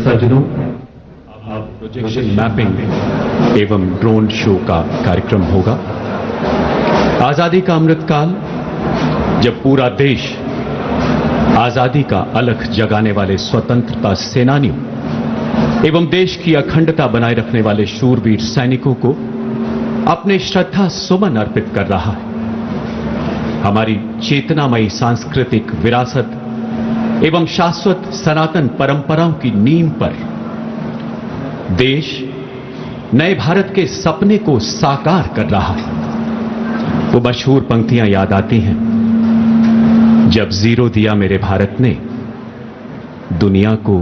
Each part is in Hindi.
सज्जनों, अब प्रोजेक्शन मैपिंग एवं ड्रोन शो का कार्यक्रम होगा। आजादी का अमृतकाल, जब पूरा देश आजादी का अलख जगाने वाले स्वतंत्रता सेनानियों एवं देश की अखंडता बनाए रखने वाले शूरवीर सैनिकों को अपने श्रद्धा सुमन अर्पित कर रहा है। हमारी चेतनामयी सांस्कृतिक विरासत एवं शाश्वत सनातन परंपराओं की नींव पर देश नए भारत के सपने को साकार कर रहा है। वो मशहूर पंक्तियां याद आती हैं, जब जीरो दिया मेरे भारत ने, दुनिया को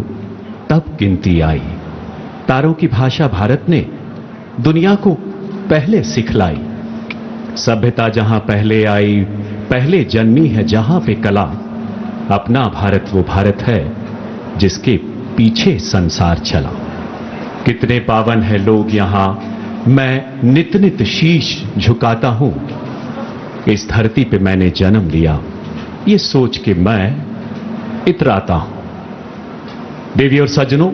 तब गिनती आई। तारों की भाषा भारत ने दुनिया को पहले सिखलाई। सभ्यता जहां पहले आई, पहले जन्मी है जहां पे कला। अपना भारत वो भारत है जिसके पीछे संसार चला। कितने पावन है लोग यहां, मैं नित नित शीश झुकाता हूं। इस धरती पे मैंने जन्म लिया, ये सोच के मैं इतराता हूं। देवी और सज्जनों,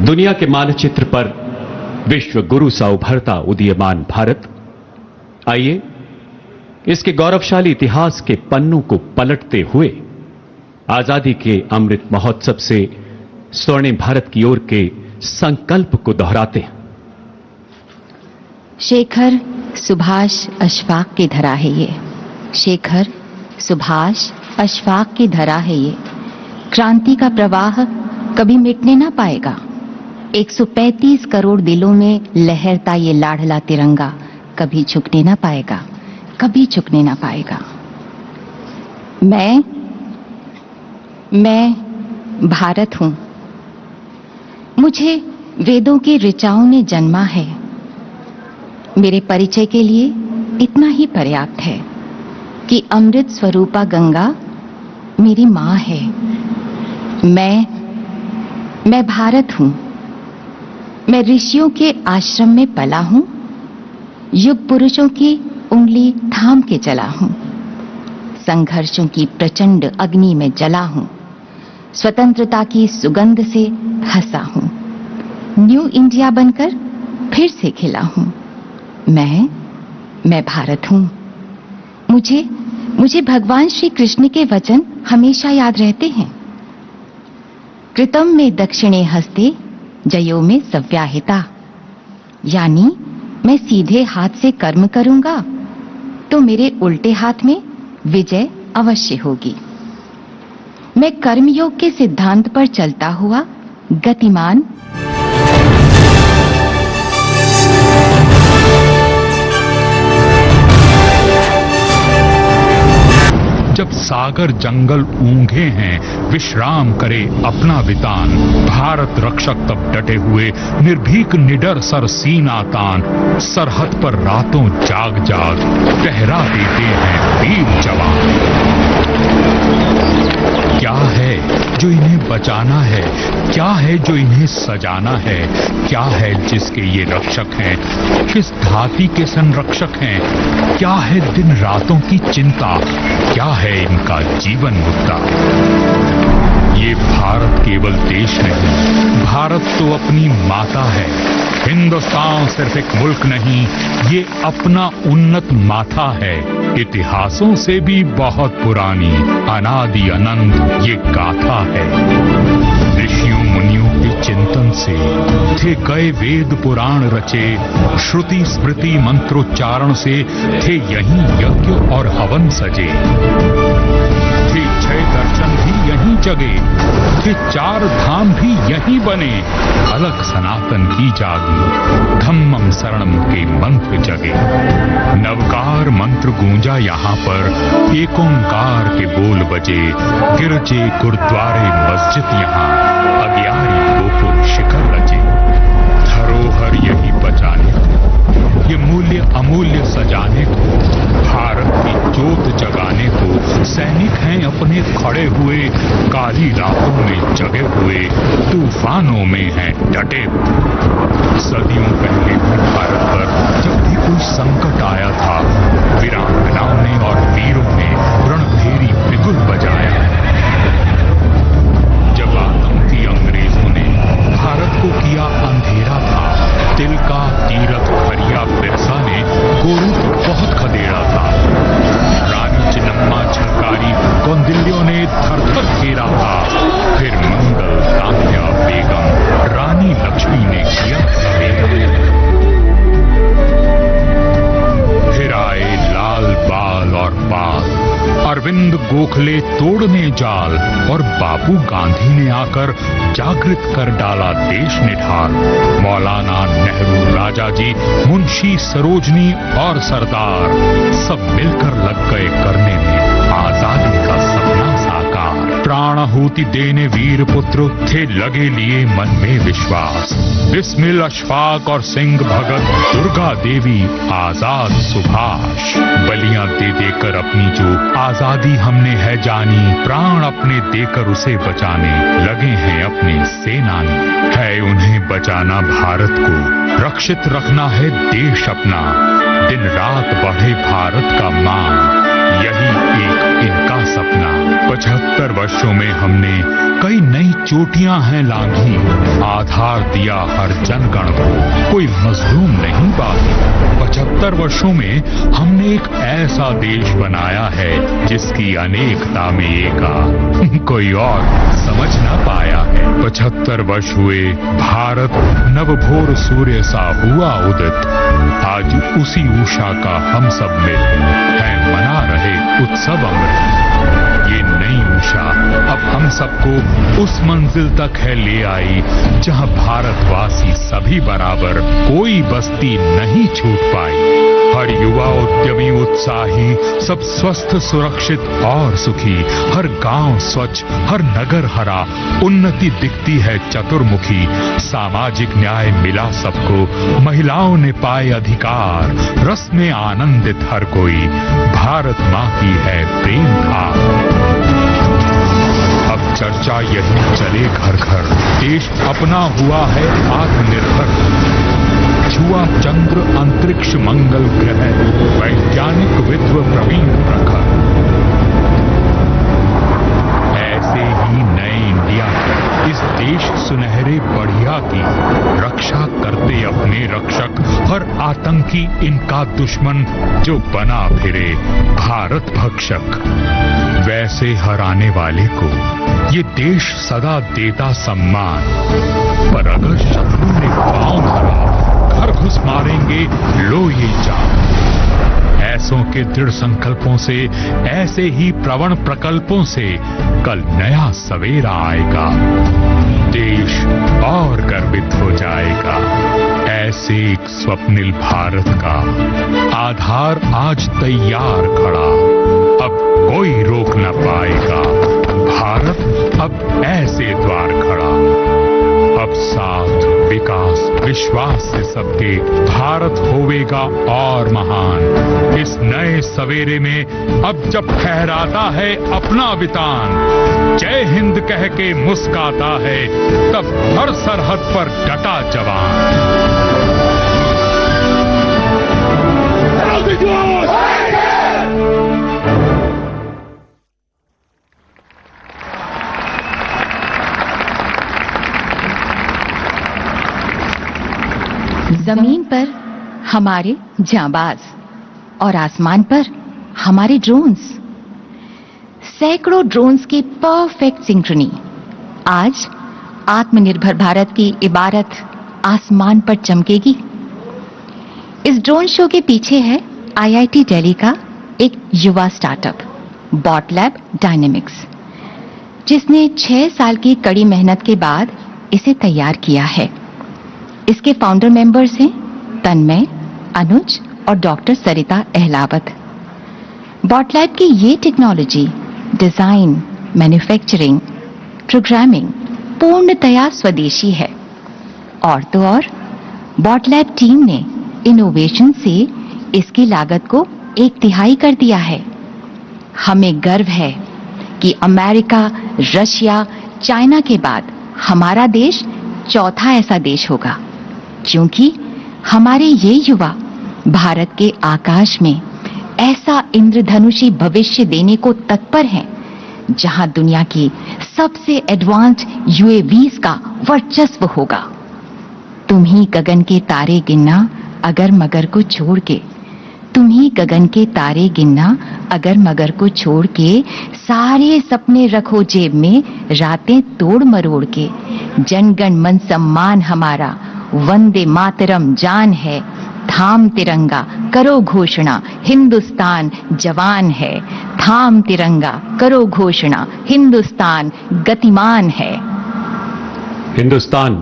दुनिया के मानचित्र पर विश्व गुरु सा उभरता उदीयमान भारत, आइए इसके गौरवशाली इतिहास के पन्नों को पलटते हुए आजादी के अमृत महोत्सव से स्वर्णिम भारत की ओर के संकल्प को दोहराते हैं। शेखर सुभाष अशफाक की धरा है ये, शेखर सुभाष अशफाक की धरा है ये। क्रांति का प्रवाह कभी मिटने ना पाएगा। 135 करोड़ दिलों में लहरता ये लाडला तिरंगा कभी झुकने ना पाएगा, कभी झुकने ना पाएगा। मैं भारत हूं। मुझे वेदों की ऋचाओं ने जन्मा है। मेरे परिचय के लिए इतना ही पर्याप्त है कि अमृत स्वरूपा गंगा मेरी मां है। मैं भारत हूं। मैं ऋषियों के आश्रम में पला हूं, युग पुरुषों की उंगली थाम के चला हूं, संघर्षों की प्रचंड अग्नि में जला हूं, स्वतंत्रता की सुगंध से हंसा हूं, न्यू इंडिया बनकर फिर से खिला हूं। मैं भारत हूं। मुझे भगवान श्री कृष्ण के वचन हमेशा याद रहते हैं। कृतम में दक्षिणे हस्ते, जयो में सव्याहिता। यानी मैं सीधे हाथ से कर्म करूंगा तो मेरे उल्टे हाथ में विजय अवश्य होगी। मैं कर्मयोग के सिद्धांत पर चलता हुआ गतिमान जब सागर जंगल ऊंघे हैं, विश्राम करे अपना वितान। भारत रक्षक तब डटे हुए, निर्भीक निडर सर सीना तान। सरहद पर रातों जाग जाग टहरा देते हैं वीर जवान। क्या है जो इन्हें बचाना है, क्या है जो इन्हें सजाना है, क्या है जिसके ये रक्षक हैं, किस धाती के संरक्षक हैं, क्या है दिन रातों की चिंता, क्या है इनका जीवन मुद्दा। ये भारत केवल देश नहीं, भारत तो अपनी माता है। हिंदुस्तान सिर्फ एक मुल्क नहीं, ये अपना उन्नत माथा है। इतिहासों से भी बहुत पुरानी, अनादि अनंत ये गाथा है। ऋषियों मुनियों के चिंतन से थे गए वेद पुराण रचे। श्रुति स्मृति मंत्रोच्चारण से थे यहीं यज्ञ और हवन सजे। थे 6 दर्शन भी यहीं जगे, थे 4 धाम भी यहीं बने। अलग सनातन की जागी, धम्मम शरणम के मंत्र जगे। नवकार मंत्र गूंजा यहाँ पर, एक ओंकार के बोल बजे। गिरजे गुरुद्वारे मस्जिद यहाँ, अग्यारी गोपुर शिखर रचे। धरोहर यही बचाने को, ये मूल्य अमूल्य सजाने को, भारत की जोत जगाने को सैनिक हैं अपने खड़े हुए। काली रातों में जगे हुए, तूफानों में हैं डटे हुए। सदियों पहले भी भारत पर जब भी कोई संकट आया था, वीरांगनाओं ने और वीरों ने रणभेरी बिगुल बजाया। जब आतंकी अंग्रेजों ने गोखले तोड़ने जाल और बापू गांधी ने आकर जागृत कर डाला देश निढाल। मौलाना नेहरू, राजा जी, मुंशी सरोजनी और सरदार सब मिलकर लग गए करने में आजादी का सपना साकार। प्राणाहुति देने वीर पुत्र थे लगे लिए मन में विश्वास। बिस्मिल, अशफाक और सिंह भगत, दुर्गा देवी, आजाद सुभाष। बलियां दे देकर अपनी जो आजादी हमने है जानी, प्राण अपने देकर उसे बचाने लगे हैं अपने सेनानी। है उन्हें बचाना भारत को, रक्षित रखना है देश अपना। दिन रात बढ़े भारत का मान, यही एक इनका सपना। 75 वर्षों में हमने कई नई चोटियां हैं लांघी। आधार दिया हर जनगण को, कोई मजलूम नहीं बाकी। 75 वर्षों में हमने एक ऐसा देश बनाया है जिसकी अनेकता में एका कोई और समझ न पाया है। 75 वर्ष हुए भारत नवभोर सूर्य सा हुआ उदित। आज उसी उषा का हम सब मिल है मना रहे उत्सव अमृत। ये नई उषा अब हम सबको उस मंजिल तक है ले आई जहां भारतवासी सभी बराबर, कोई बस्ती नहीं छूट पाई। हर युवा उद्यमी उत्साही, सब स्वस्थ सुरक्षित और सुखी। हर गांव स्वच्छ, हर नगर हरा, उन्नति दिखती है चतुर्मुखी। सामाजिक न्याय मिला सबको, महिलाओं ने पाए अधिकार। रस में आनंदित हर कोई, भारत माँ की है प्रेम धार। अब चर्चा यही चले घर घर, देश अपना हुआ है आत्मनिर्भर। छुआ चंद्र अंतरिक्ष मंगल ग्रह, वैज्ञानिक विद्व प्रवीण प्रखर। ऐसे ही नए इंडिया की, इस देश सुनहरे बढ़िया की रक्षा करते अपने रक्षक। हर आतंकी इनका दुश्मन जो बना फिरे भारत भक्षक। वैसे हराने वाले को ये देश सदा देता सम्मान। पर अगर शत्रु ने पांव धरा, घर घुस मारेंगे लो ये जान। ऐसों के दृढ़ संकल्पों से, ऐसे ही प्रवण प्रकल्पों से कल नया सवेरा आएगा। देश और गर्वित हो जाएगा। ऐसे एक स्वप्निल भारत का आधार आज तैयार खड़ा, अब कोई रोक न पाएगा। भारत अब ऐसे द्वार खड़ा, अब साथ विकास विश्वास से सबके भारत होवेगा और महान। इस नए सवेरे में अब जब फहराता है अपना वितान, जय हिंद कह के मुस्काता है तब हर सरहद पर डटा जवान। जमीन पर हमारे जांबाज और आसमान पर हमारे ड्रोन्स, सैकड़ों ड्रोन्स की परफेक्ट सिंक्रोनी। आज आत्मनिर्भर भारत की इबारत आसमान पर चमकेगी। इस ड्रोन शो के पीछे है आईआईटी दिल्ली का एक युवा स्टार्टअप बॉट लैब डायनेमिक्स, जिसने 6 साल की कड़ी मेहनत के बाद इसे तैयार किया है। इसके फाउंडर मेंबर्स हैं तन्मय, अनुज और डॉक्टर सरिता अहलावत। बॉटलैब की ये टेक्नोलॉजी डिजाइन, मैन्युफैक्चरिंग, प्रोग्रामिंग पूर्णतया स्वदेशी है। और तो और बॉटलैब टीम ने इनोवेशन से इसकी लागत को 1/3 कर दिया है। हमें गर्व है कि अमेरिका, रशिया, चाइना के बाद हमारा देश चौथा ऐसा देश होगा, क्योंकि हमारे ये युवा भारत के आकाश में ऐसा इंद्रधनुषी भविष्य देने को तत्पर हैं, जहां दुनिया की सबसे एडवांस्ड यूएवीज का वर्चस्व होगा। तुम ही गगन के तारे गिनना अगर मगर को छोड़ के, तुम ही गगन के तारे गिनना अगर मगर को छोड़ के, सारे सपने रखो जेब में रातें तोड़ मरोड़ के। जनगण मन सम्मान हमारा, वंदे मातरम जान है, थाम तिरंगा करो घोषणा हिंदुस्तान जवान है, थाम तिरंगा करो घोषणा हिंदुस्तान गतिमान है। हिंदुस्तान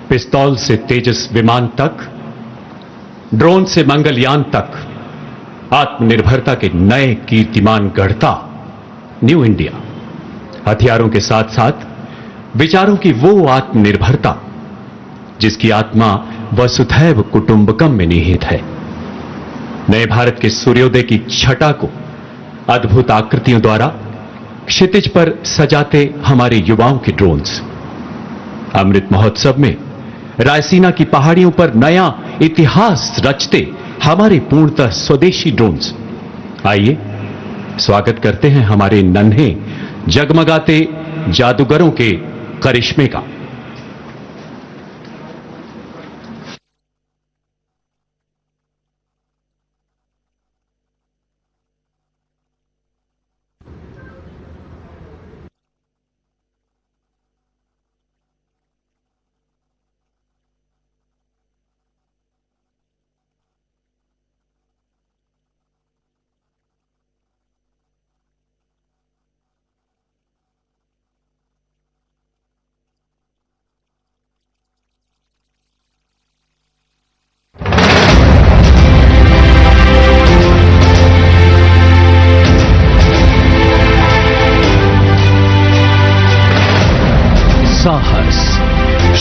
पिस्तौल से तेजस विमान तक, ड्रोन से मंगलयान तक आत्मनिर्भरता के नए कीर्तिमान गढ़ता न्यू इंडिया हथियारों के साथ साथ विचारों की वो आत्मनिर्भरता जिसकी आत्मा वसुधैव कुटुंबकम में निहित है। नए भारत के सूर्योदय की छटा को अद्भुत आकृतियों द्वारा क्षितिज पर सजाते हमारे युवाओं के ड्रोन्स, अमृत महोत्सव में रायसीना की पहाड़ियों पर नया इतिहास रचते हमारे पूर्णतः स्वदेशी ड्रोन्स। आइए स्वागत करते हैं हमारे नन्हे जगमगाते जादूगरों के करिश्मे का। साहस,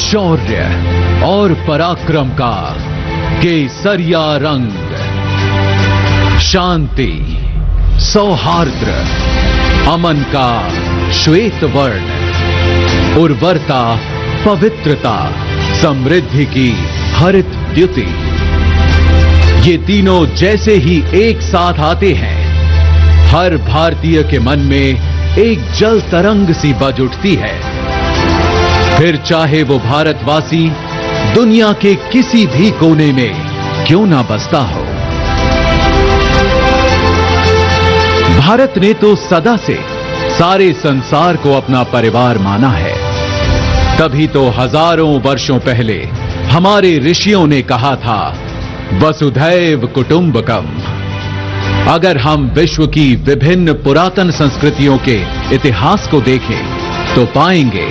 शौर्य और पराक्रम का केसरिया रंग, शांति, सौहार्द्र, अमन का श्वेत वर्ण, उर्वरता, पवित्रता, समृद्धि की हरित द्युति, ये तीनों जैसे ही एक साथ आते हैं, हर भारतीय के मन में एक जल तरंग सी बज उठती है। फिर चाहे वो भारतवासी दुनिया के किसी भी कोने में क्यों ना बसता हो। भारत ने तो सदा से सारे संसार को अपना परिवार माना है। तभी तो हजारों वर्षों पहले हमारे ऋषियों ने कहा था वसुधैव कुटुंबकम। अगर हम विश्व की विभिन्न पुरातन संस्कृतियों के इतिहास को देखें तो पाएंगे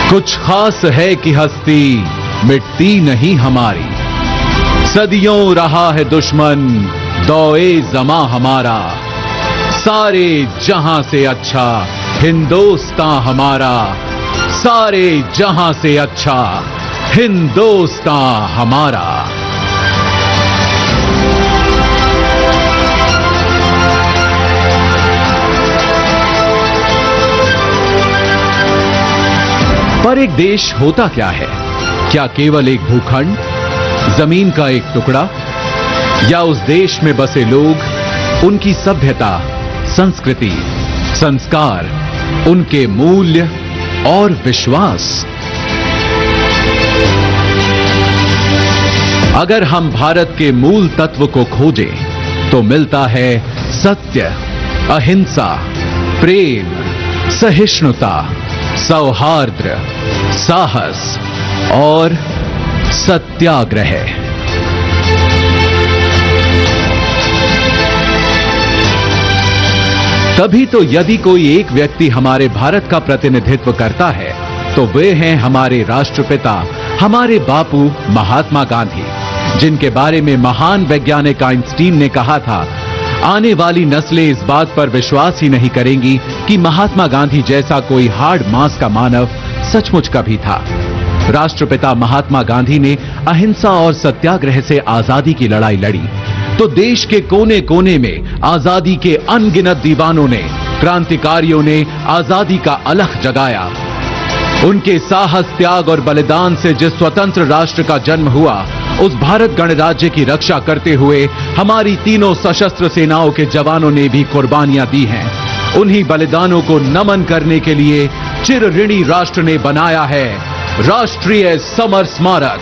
कुछ खास है कि हस्ती मिटती नहीं हमारी। सदियों रहा है दुश्मन दौए जमा हमारा, सारे जहां से अच्छा हिंदुस्तान हमारा, सारे जहां से अच्छा हिंदुस्तान हमारा। पर एक देश होता क्या है? क्या केवल एक भूखंड, जमीन का एक टुकड़ा, या उस देश में बसे लोग, उनकी सभ्यता, संस्कृति, संस्कार, उनके मूल्य और विश्वास? अगर हम भारत के मूल तत्व को खोजें तो मिलता है सत्य, अहिंसा, प्रेम, सहिष्णुता, सौहार्द्र, साहस और सत्याग्रह। तभी तो यदि कोई एक व्यक्ति हमारे भारत का प्रतिनिधित्व करता है तो वे हैं हमारे राष्ट्रपिता, हमारे बापू महात्मा गांधी, जिनके बारे में महान वैज्ञानिक आइंस्टीन ने कहा था आने वाली नस्लें इस बात पर विश्वास ही नहीं करेंगी कि महात्मा गांधी जैसा कोई हार्ड मांस का मानव सचमुच कभी था। राष्ट्रपिता महात्मा गांधी ने अहिंसा और सत्याग्रह से आजादी की लड़ाई लड़ी तो देश के कोने कोने में आजादी के अनगिनत दीवानों ने, क्रांतिकारियों ने आजादी का अलख जगाया। उनके साहस, त्याग और बलिदान से जिस स्वतंत्र राष्ट्र का जन्म हुआ, उस भारत गणराज्य की रक्षा करते हुए हमारी तीनों सशस्त्र सेनाओं के जवानों ने भी कुर्बानियां दी हैं। उन्हीं बलिदानों को नमन करने के लिए चिर ऋणी राष्ट्र ने बनाया है राष्ट्रीय समर स्मारक,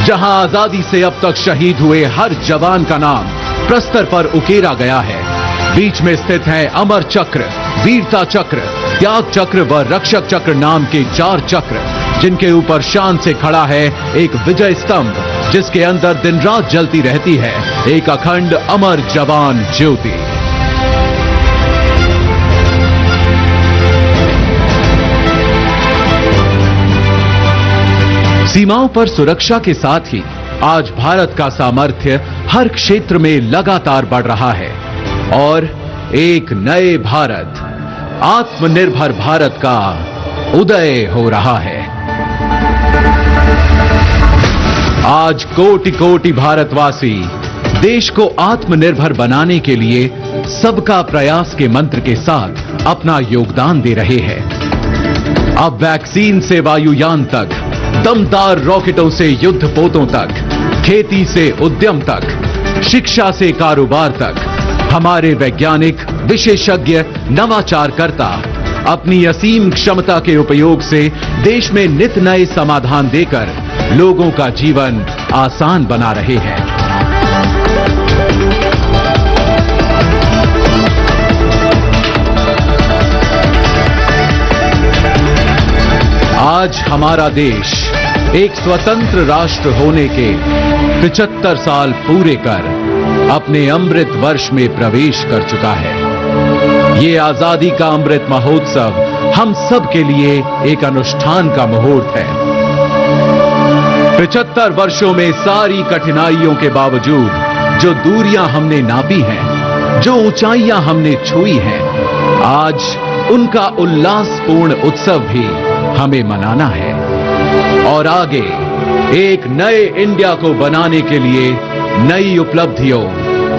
जहां आजादी से अब तक शहीद हुए हर जवान का नाम प्रस्तर पर उकेरा गया है। बीच में स्थित है अमर चक्र, वीरता चक्र, त्याग चक्र व रक्षक चक्र नाम के 4 चक्र, जिनके ऊपर शान से खड़ा है एक विजय स्तंभ जिसके अंदर दिन रात जलती रहती है एक अखंड अमर जवान ज्योति। सीमाओं पर सुरक्षा के साथ ही आज भारत का सामर्थ्य हर क्षेत्र में लगातार बढ़ रहा है और एक नए भारत, आत्मनिर्भर भारत का उदय हो रहा है। आज कोटि कोटि भारतवासी देश को आत्मनिर्भर बनाने के लिए सबका प्रयास के मंत्र के साथ अपना योगदान दे रहे हैं। अब वैक्सीन से वायुयान तक, दमदार रॉकेटों से युद्धपोतों तक, खेती से उद्यम तक, शिक्षा से कारोबार तक, हमारे वैज्ञानिक, विशेषज्ञ, नवाचारकर्ता अपनी असीम क्षमता के उपयोग से देश में नित नए समाधान देकर लोगों का जीवन आसान बना रहे हैं। आज हमारा देश एक स्वतंत्र राष्ट्र होने के 75 साल पूरे कर अपने अमृत वर्ष में प्रवेश कर चुका है। ये आजादी का अमृत महोत्सव हम सब के लिए एक अनुष्ठान का मुहूर्त है। 75 वर्षों में सारी कठिनाइयों के बावजूद जो दूरियां हमने नापी हैं, जो ऊंचाइयां हमने छुई हैं, आज उनका उल्लासपूर्ण उत्सव भी हमें मनाना है और आगे एक नए इंडिया को बनाने के लिए नई उपलब्धियों,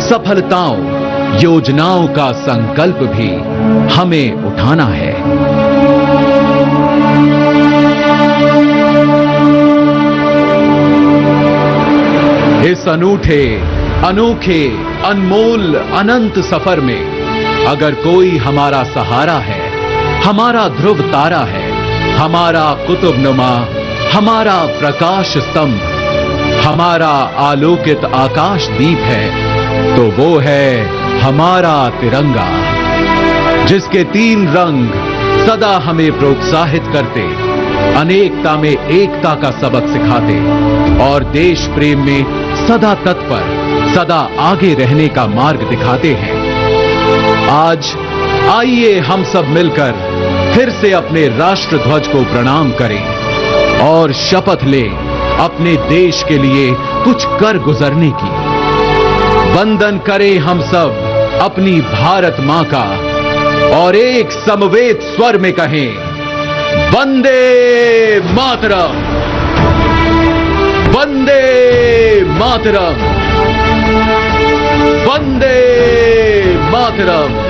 सफलताओं, योजनाओं का संकल्प भी हमें उठाना है। इस अनूठे, अनोखे, अनमोल, अनंत सफर में अगर कोई हमारा सहारा है, हमारा ध्रुव तारा है, हमारा कुतुबनुमा, हमारा प्रकाश स्तंभ, हमारा आलोकित आकाश दीप है, तो वो है हमारा तिरंगा, जिसके 3 रंग सदा हमें प्रोत्साहित करते, अनेकता में एकता का सबक सिखाते और देश प्रेम में सदा तत्पर, सदा आगे रहने का मार्ग दिखाते हैं। आज आइए हम सब मिलकर फिर से अपने राष्ट्र ध्वज को प्रणाम करें और शपथ लें अपने देश के लिए कुछ कर गुजरने की। वंदन करें हम सब अपनी भारत मां का और एक समवेत स्वर में कहें, वंदे मातरम, वंदे मातरम, वंदे मातरम।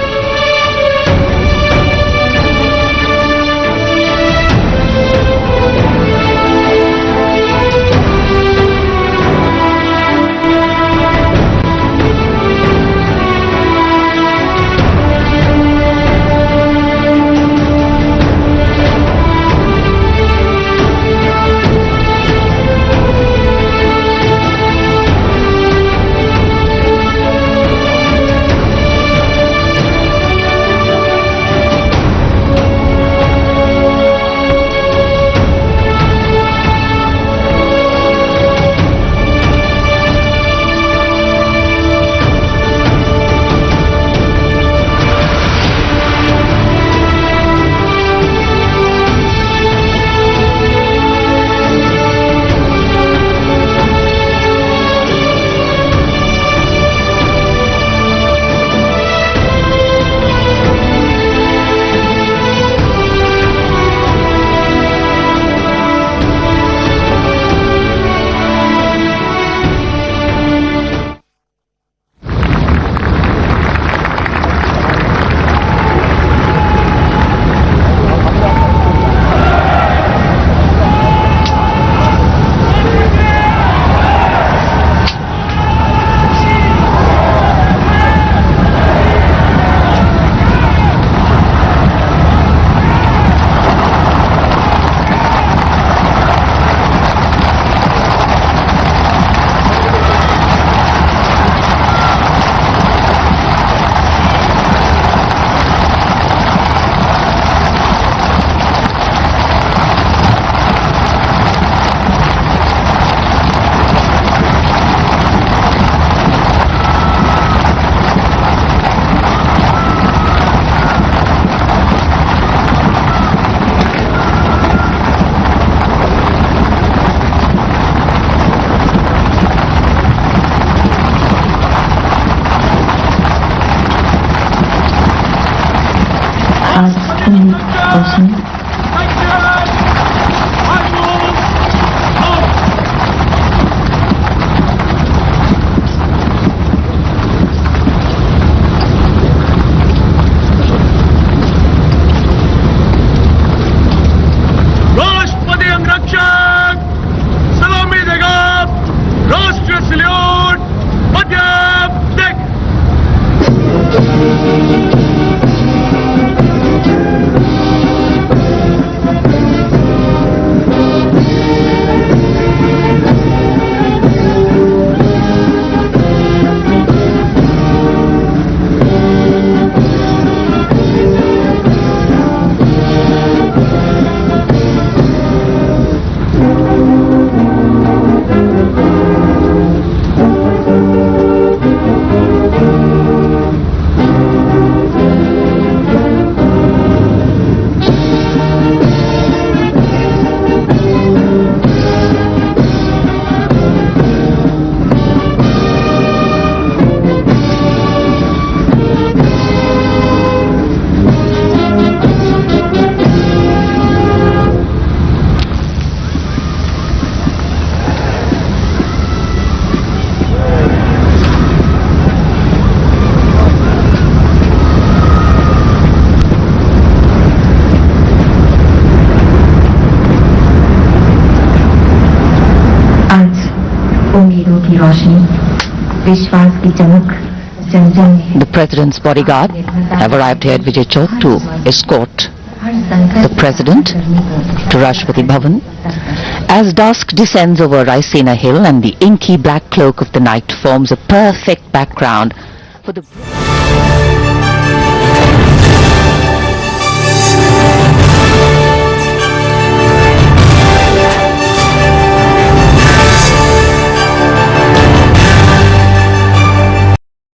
रोशनी राष्ट्रपति अंगरक्षक सलामी देगा। राष्ट्रीय सल्यूट मध्यम देख। उम्मीदों की रोशनी, विश्वास की चमक, जन-जन में The President's bodyguard have arrived here at Vijay Chowk to escort the President to Rashtrapati Bhavan. As dusk descends over Raisina Hill and the inky black cloak of the night forms a perfect background for the